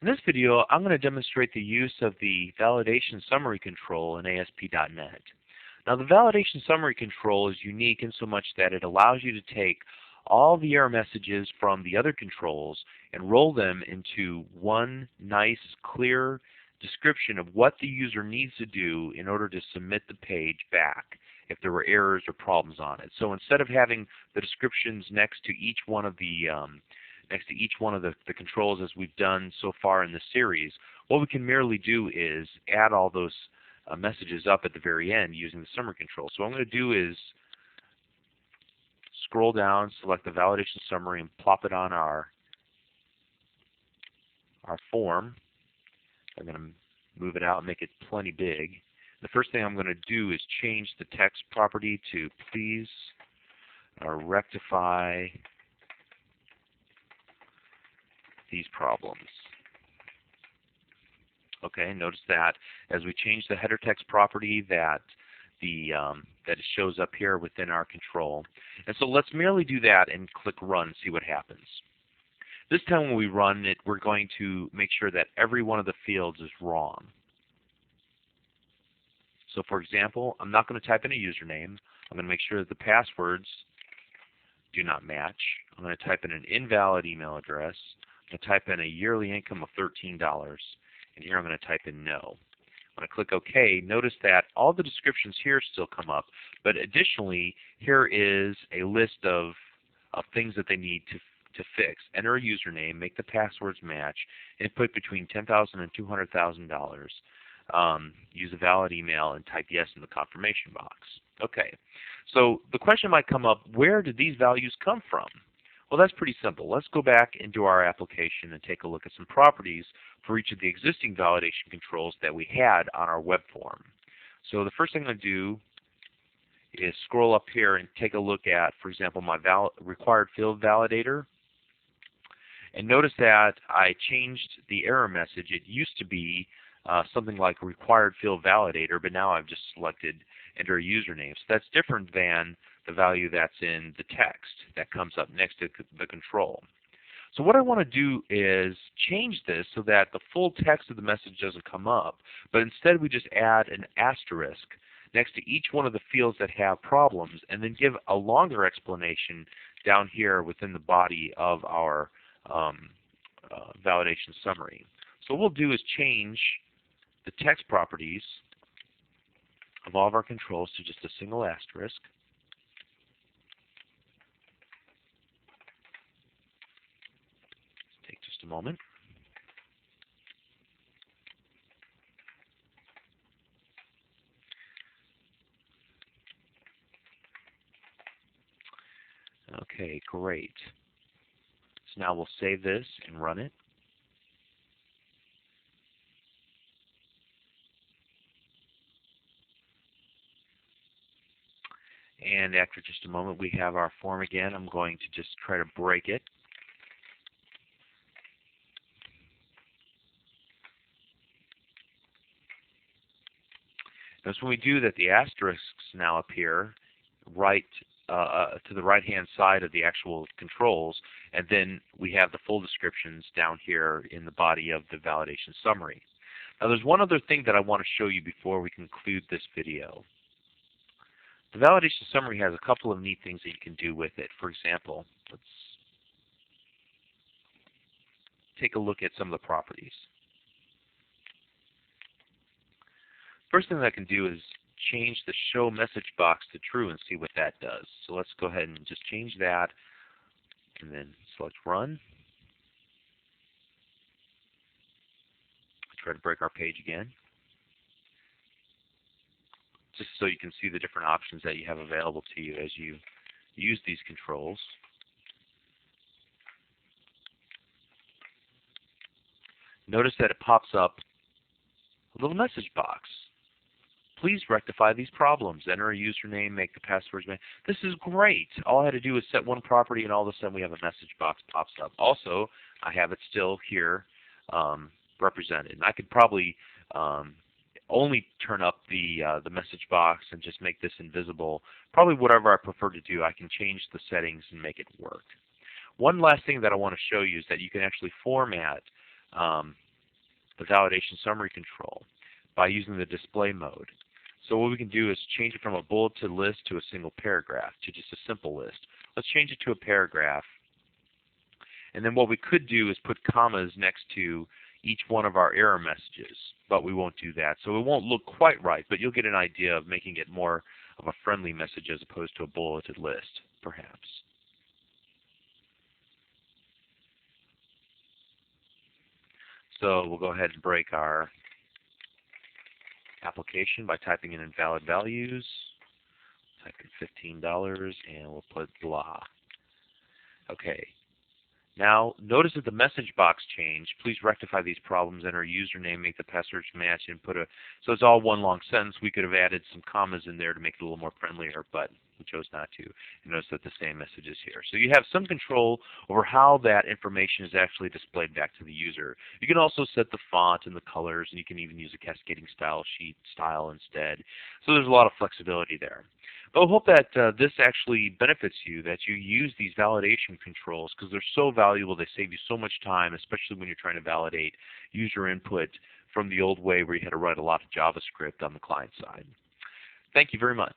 In this video, I'm going to demonstrate the use of the validation summary control in ASP.NET. Now, the validation summary control is unique in so much that it allows you to take all the error messages from the other controls and roll them into one nice, clear description of what the user needs to do in order to submit the page back if there were errors or problems on it. So instead of having the descriptions next to each one of the controls as we've done so far in the series, what we can merely do is add all those messages up at the very end using the summary control. So what I'm going to do is scroll down, select the validation summary, and plop it on our form. I'm going to move it out and make it plenty big. The first thing I'm going to do is change the text property to please rectify these problems. Okay, notice that as we change the header text property that it shows up here within our control. And so let's merely do that and click run and see what happens. This time when we run it, we're going to make sure that every one of the fields is wrong. So for example, I'm not going to type in a username. I'm going to make sure that the passwords do not match. I'm going to type in an invalid email address. I'm going to type in a yearly income of $13. And here I'm going to type in no. When I click OK, notice that all the descriptions here still come up, but additionally, here is a list of things that they need to fix. Enter a username, make the passwords match, and put between $10,000 and $200,000. Use a valid email and type yes in the confirmation box. Okay, so the question might come up, where did these values come from? Well, that's pretty simple. Let's go back into our application and take a look at some properties for each of the existing validation controls that we had on our web form. So the first thing I'm going to do is scroll up here and take a look at, for example, my required field validator. And notice that I changed the error message. It used to be something like required field validator, but now I've just selected enter a username. So that's different than the value that's in the text that comes up next to the control. So what I want to do is change this so that the full text of the message doesn't come up, but instead we just add an asterisk next to each one of the fields that have problems and then give a longer explanation down here within the body of our validation summary. So what we'll do is change the text properties of all of our controls to just a single asterisk. Take just a moment. Okay, great. So now we'll save this and run it. And after just a moment, we have our form again. I'm going to just try to break it. Notice when we do that, the asterisks now appear right to the right-hand side of the actual controls, and then we have the full descriptions down here in the body of the validation summary. Now, there's one other thing that I want to show you before we conclude this video. The validation summary has a couple of neat things that you can do with it. For example, let's take a look at some of the properties. First thing that I can do is change the show message box to true and see what that does. So let's go ahead and just change that and then select run. Try to break our page again, just so you can see the different options that you have available to you as you use these controls. Notice that it pops up a little message box. Please rectify these problems. Enter a username, make the passwords match. This is great. All I had to do was set one property, and all of a sudden we have a message box pops up. Also, I have it still here represented. And I could probably only turn up the message box and just make this invisible. Probably whatever I prefer to do. I can change the settings and make it work. One last thing that I want to show you is that you can actually format the validation summary control by using the display mode. So what we can do is change it from a bulleted list to a single paragraph, to just a simple list. Let's change it to a paragraph. And then what we could do is put commas next to each one of our error messages, but we won't do that. So it won't look quite right, but you'll get an idea of making it more of a friendly message as opposed to a bulleted list, perhaps. So we'll go ahead and break our application by typing in invalid values. Type in $15 and we'll put blah. Okay. Now, notice that the message box changed. Please rectify these problems. Enter a username, make the password match, and so it's all one long sentence. We could have added some commas in there to make it a little more friendlier, but we chose not to. And notice that the same message is here. So you have some control over how that information is actually displayed back to the user. You can also set the font and the colors, and you can even use a cascading style sheet style instead. So there's a lot of flexibility there. But I hope that this actually benefits you, that you use these validation controls because they're so valuable. They save you so much time, especially when you're trying to validate user input from the old way where you had to write a lot of JavaScript on the client side. Thank you very much.